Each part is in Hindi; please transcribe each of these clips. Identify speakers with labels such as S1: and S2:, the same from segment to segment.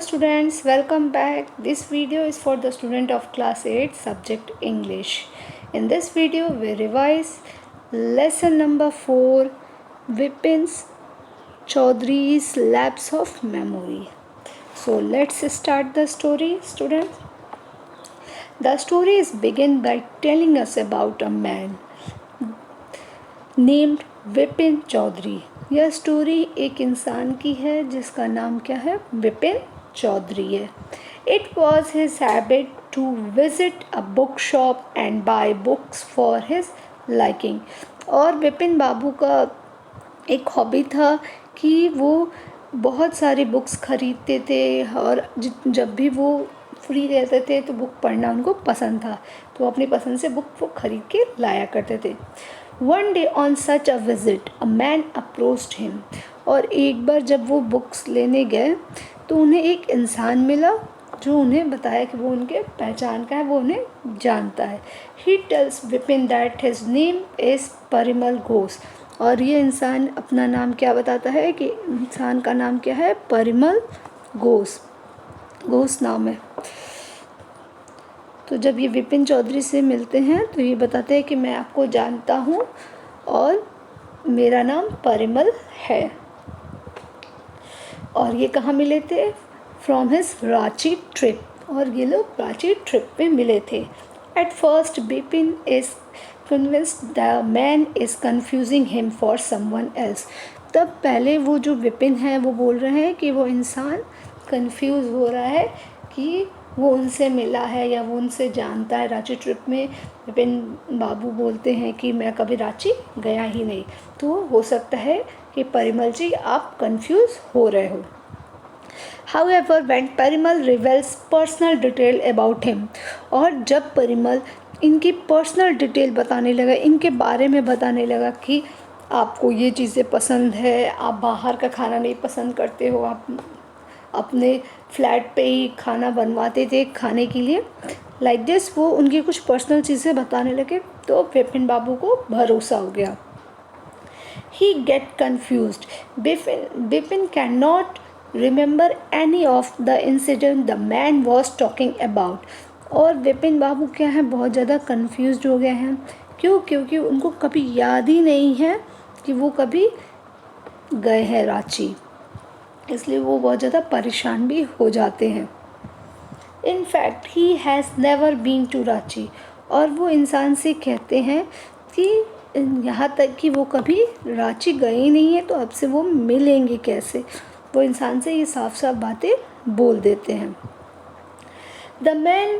S1: Students, welcome back. This video is for the student of class 8 subject English. In this video we revise lesson number 4, Vipin Chaudhary's Lapse of Memory. So let's start the story, students. The story is begin by telling us about a man named Vipin Chaudhary. यह स्टोरी एक इंसान की है जिसका नाम क्या है, विपिन चौधरी है. It was his habit to visit a book shop and buy books for his liking. और विपिन बाबू का एक हॉबी था कि वो बहुत सारी बुक्स खरीदते थे और जब भी वो फ्री रहते थे तो बुक पढ़ना उनको पसंद था, तो अपनी पसंद से बुक वो खरीद के लाया करते थे. One day on such a visit, a man approached him. और एक बार जब वो बुक्स लेने गए तो उन्हें एक इंसान मिला जो उन्हें बताया कि वो उनके पहचान का है, वो उन्हें जानता है. He tells Vipin that his name is Parimal Ghosh. और ये इंसान अपना नाम क्या बताता है कि इंसान का नाम क्या है, परिमल घोष. घोष नाम है. तो जब ये विपिन चौधरी से मिलते हैं तो ये बताते हैं कि मैं आपको जानता हूँ और मेरा नाम परिमल है. और ये कहाँ मिले थे, फ्रॉम हिज रांची ट्रिप. और ये लोग रांची ट्रिप पे मिले थे. At first Vipin is convinced the man is confusing him for someone else. तब पहले वो जो विपिन है वो बोल रहे हैं कि वो इंसान कन्फ्यूज़ हो रहा है कि वो उनसे मिला है या वो उनसे जानता है. रांची ट्रिप में विपिन बाबू बोलते हैं कि मैं कभी रांची गया ही नहीं, तो हो सकता है कि परिमल जी आप कंफ्यूज हो रहे हो. However, when Parimal reveals personal detail about him, और जब परिमल इनकी पर्सनल डिटेल बताने लगा, इनके बारे में बताने लगा कि आपको ये चीज़ें पसंद है, आप बाहर का खाना नहीं पसंद करते हो, आप अपने फ्लैट पे ही खाना बनवाते थे खाने के लिए, लाइक दिस वो उनकी कुछ पर्सनल चीज़ें बताने लगे तो विपिन बाबू को भरोसा हो गया. He got confused. Vipin can not remember any of the incident the man was talking about. और विपिन बाबू क्या है, बहुत ज़्यादा कन्फ्यूज्ड हो गए हैं. क्यों? क्योंकि उनको कभी याद ही नहीं है कि वो कभी गए हैं रांची, इसलिए वो बहुत ज़्यादा परेशान भी हो जाते हैं. In fact he has never been to Ranchi. और वो इंसान से कहते हैं कि यहाँ तक कि वो कभी रांची गए ही नहीं है, तो अब से वो मिलेंगे कैसे. वो इंसान से ये साफ साफ बातें बोल देते हैं. The man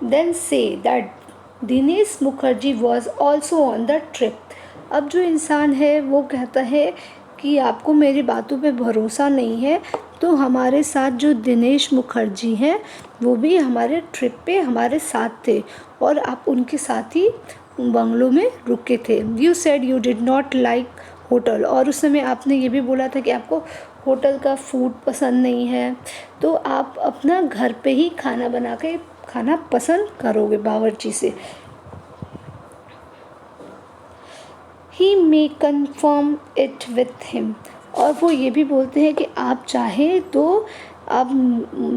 S1: then say that Dinesh Mukherjee was also on the trip. अब जो इंसान है वो कहता है कि आपको मेरी बातों पे भरोसा नहीं है, तो हमारे साथ जो दिनेश मुखर्जी हैं वो भी हमारे ट्रिप पे हमारे साथ थे और आप उनके साथ ही बंगलों में रुके थे. You said you did not like hotel. और उस समय आपने ये भी बोला था कि आपको होटल का फूड पसंद नहीं है, तो आप अपना घर पे ही खाना बना के खाना पसंद करोगे बावर्ची से. He may confirm it with him. और वो ये भी बोलते हैं कि आप चाहें तो आप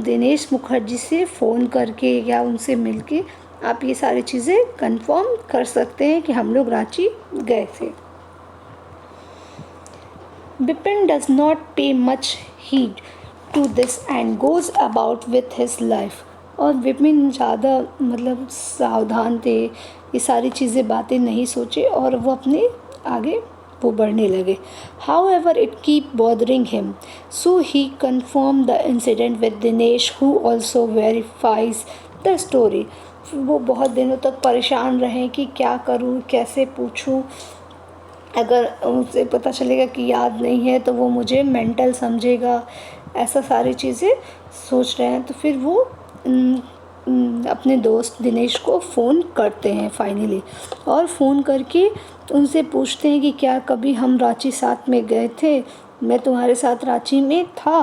S1: दिनेश मुखर्जी से फ़ोन करके या उनसे मिलके आप ये सारी चीज़ें कंफर्म कर सकते हैं कि हम लोग रांची गए थे. Vipin does not pay much heed to this and goes about with his life. और विपिन ज़्यादा मतलब सावधान थे, ये सारी चीज़ें बातें नहीं सोचे और वो अपने आगे वो बढ़ने लगे. However, it keep bothering him, so he confirmed the incident with Dinesh, who also verifies the story. वो बहुत दिनों तक परेशान रहे कि क्या करूँ, कैसे पूछूँ. अगर उसे पता चलेगा कि याद नहीं है तो वो मुझे मेंटल समझेगा, ऐसा सारी चीज़ें सोच रहे हैं. तो फिर वो अपने दोस्त दिनेश को फ़ोन करते हैं फाइनली, और फ़ोन करके उनसे पूछते हैं कि क्या कभी हम रांची साथ में गए थे, मैं तुम्हारे साथ रांची में था.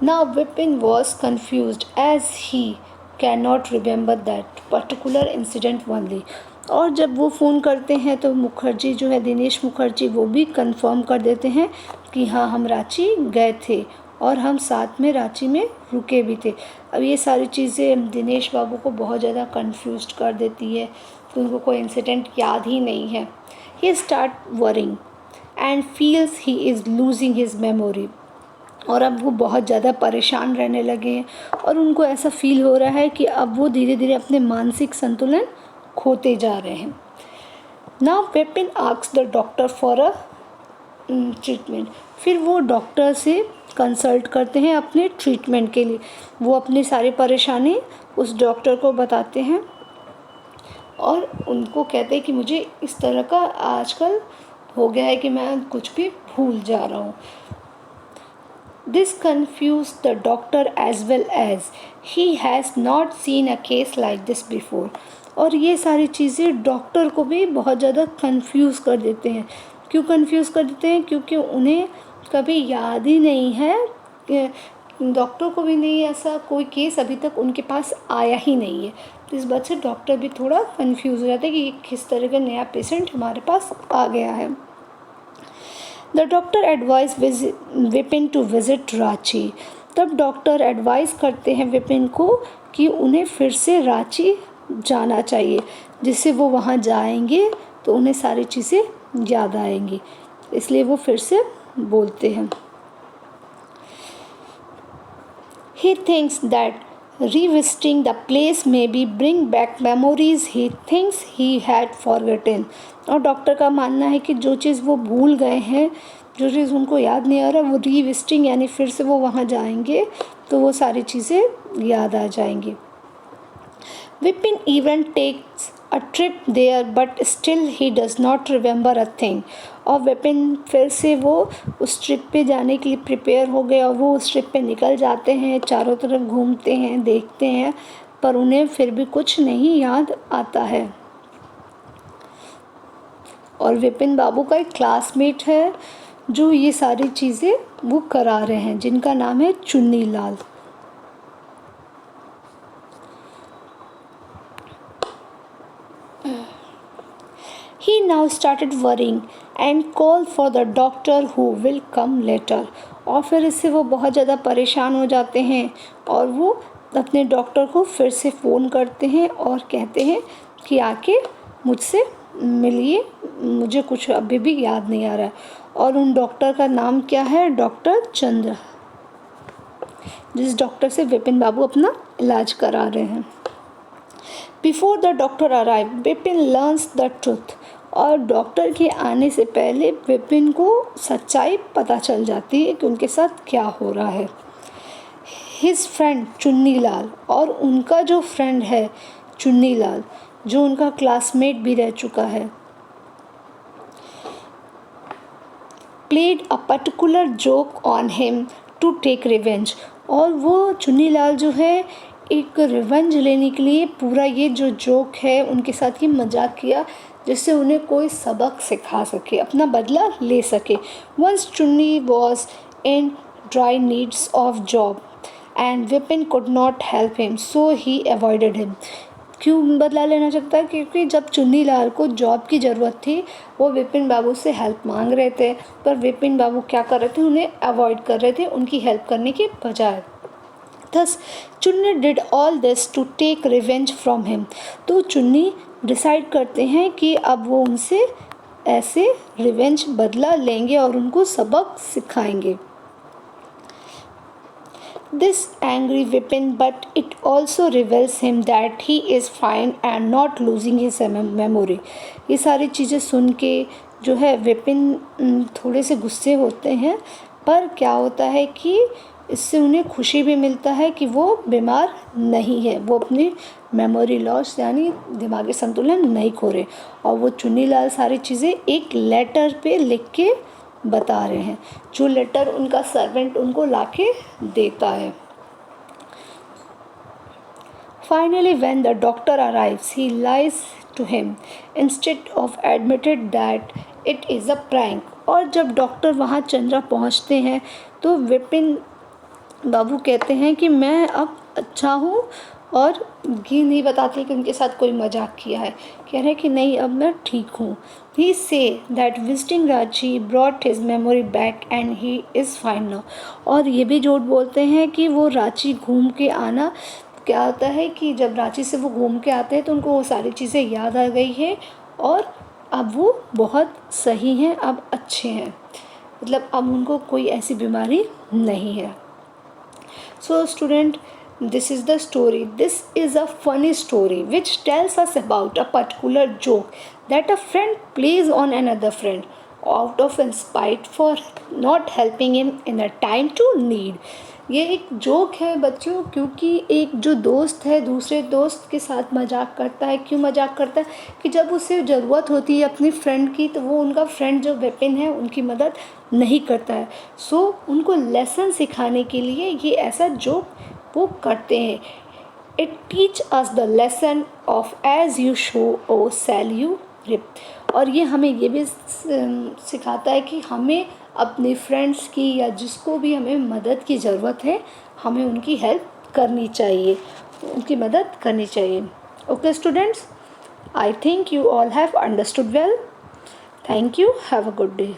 S1: Now Vipin was confused as he can not remember that particular incident only. और जब वो फ़ोन करते हैं तो मुखर्जी जो है, दिनेश मुखर्जी, वो भी कंफर्म कर देते हैं कि हाँ हम रांची गए थे और हम साथ में रांची में रुके भी थे। अब ये सारी चीज़ें दिनेश बाबू को बहुत ज़्यादा कंफ्यूज कर देती है कि उनको कोई इंसिडेंट याद ही नहीं है। He start worrying and feels he is losing his memory. और अब वो बहुत ज़्यादा परेशान रहने लगे हैं और उनको ऐसा फील हो रहा है कि अब वो धीरे धीरे अपने मानसिक संतुलन खोते जा रहे हैं। Now Vipin asks the doctor for a treatment. फिर वो डॉक्टर से कंसल्ट करते हैं अपने ट्रीटमेंट के लिए। वो अपनी सारी परेशानी उस डॉक्टर को बताते हैं और उनको कहते हैं कि मुझे इस तरह का आजकल हो गया है कि मैं कुछ भी भूल जा रहा हूँ। This confused the doctor as well as he has not seen a case like this before। और ये सारी चीज़ें डॉक्टर को भी बहुत ज़्यादा कंफ्यूज कर देते हैं। क्यों कंफ्यूज कर देते हैं? क्योंकि उन्हें कभी याद ही नहीं है, डॉक्टर को भी नहीं ऐसा कोई केस अभी तक उनके पास आया ही नहीं है। तो इस बात से डॉक्टर भी थोड़ा कंफ्यूज हो जाता है कि किस तरह का नया पेशेंट हमारे पास आ गया है। The doctor advise Vipin to visit Ranchi. तब डॉक्टर एडवाइस करते हैं विपिन को कि उन्हें फिर से रांची जाना चाहिए, जिससे वो वहाँ जाएंगे तो उन्हें सारी चीज़ें याद आएंगी। इसलिए वो फिर से बोलते हैं। He thinks that revisiting the place maybe bring back memories he thinks he had forgotten। और डॉक्टर का मानना है कि जो चीज़ वो भूल गए हैं, जो चीज़ उनको याद नहीं आ रहा, वो रीविजिटिंग यानी फिर से वो वहाँ जाएंगे तो वो सारी चीज़ें याद आ जाएंगी। Vipin even takes a trip there but still he does not remember a thing। और विपिन फिर से वो उस ट्रिप पे जाने के लिए प्रिपेयर हो गए और वो उस ट्रिप पे निकल जाते हैं, चारों तरफ घूमते हैं, देखते हैं, पर उन्हें फिर भी कुछ नहीं याद आता है। और विपिन बाबू का एक क्लासमेट है जो ये सारी चीज़ें वो करा रहे हैं, जिनका नाम है Chunni Lal. He now started worrying and called for the doctor who will come later। और फिर इससे वो बहुत ज़्यादा परेशान हो जाते हैं और वो अपने डॉक्टर को फिर से फ़ोन करते हैं और कहते हैं कि आके मुझसे मिलिए, मुझे कुछ अभी भी याद नहीं आ रहा है। और उन डॉक्टर का नाम क्या है? डॉक्टर चंद्र, जिस डॉक्टर से विपिन बाबू अपना इलाज करा रहे हैं। Before the doctor arrive Vipin learns the truth. और डॉक्टर के आने से पहले विपिन को सच्चाई पता चल जाती है कि उनके साथ क्या हो रहा है। हिज फ्रेंड चुन्नी लाल, और उनका जो फ्रेंड है चुन्नी लाल, जो उनका क्लासमेट भी रह चुका है, played a particular joke on him to take revenge. और वो चुन्नी लाल जो है एक रिवेंज लेने के लिए पूरा ये जो जोक है उनके साथ ये मजाक किया, जिससे उन्हें कोई सबक सिखा सके, अपना बदला ले सके। वंस चुन्नी was in dry needs of job and Vipin could not help him so he avoided him. क्यों बदला लेना चाहता है? क्योंकि जब चुन्नी लाल को जॉब की ज़रूरत थी वो विपिन बाबू से हेल्प मांग रहे थे, पर विपिन बाबू क्या कर रहे थे? उन्हें अवॉइड कर रहे थे उनकी हेल्प करने के बजाय। Thus, Chunni did all this to take revenge from him. तो चुन्नी डिसाइड करते हैं कि अब वो उनसे ऐसे रिवेंज बदला लेंगे और उनको सबक सिखाएंगे। This angry Vipin, but it also reveals him that he is fine and not losing his memory। ये सारी चीज़ें सुन के जो है विपिन थोड़े से गुस्से होते हैं, पर क्या होता है कि इससे उन्हें खुशी भी मिलता है कि वो बीमार नहीं है, वो अपनी मेमोरी लॉस यानी दिमागी संतुलन नहीं खो रहे। और वो चुन्नी लाल सारी चीज़ें एक लेटर पे लिख के बता रहे हैं, जो लेटर उनका सर्वेंट उनको लाके देता है। Finally, when the doctor arrives, he lies to him instead of admitted that it is a prank। और जब डॉक्टर वहाँ चंद्रा पहुँचते हैं तो विपिन बाबू कहते हैं कि मैं अब अच्छा हूँ और ये नहीं बताते कि उनके साथ कोई मजाक किया है, कह रहे हैं कि नहीं अब मैं ठीक हूँ। He said that visiting Ranchi brought his memory back and he is fine now. और ये भी झूठ बोलते हैं कि वो रांची घूम के आना, क्या होता है कि जब रांची से वो घूम के आते हैं तो उनको वो सारी चीज़ें याद आ गई है और अब वो बहुत सही हैं, अब अच्छे हैं, मतलब अब उनको कोई ऐसी बीमारी नहीं है। So student, this is the story. This is a funny story which tells us about a particular joke that a friend plays on another friend out of spite for not helping him in a time to need. ये एक जोक है बच्चों, क्योंकि एक जो दोस्त है दूसरे दोस्त के साथ मजाक करता है। क्यों मजाक करता है कि जब उसे ज़रूरत होती है अपनी फ्रेंड की तो वो उनका फ्रेंड जो विपिन है उनकी मदद नहीं करता है। सो उनको लेसन सिखाने के लिए ये ऐसा जोक वो करते हैं। It teach us the lesson of as you sow so shall you reap. और ये हमें ये भी सिखाता है कि हमें अपने फ्रेंड्स की या जिसको भी हमें मदद की ज़रूरत है हमें उनकी हेल्प करनी चाहिए, उनकी मदद करनी चाहिए। Okay students, I think you all have understood well. Thank you. Have a good day.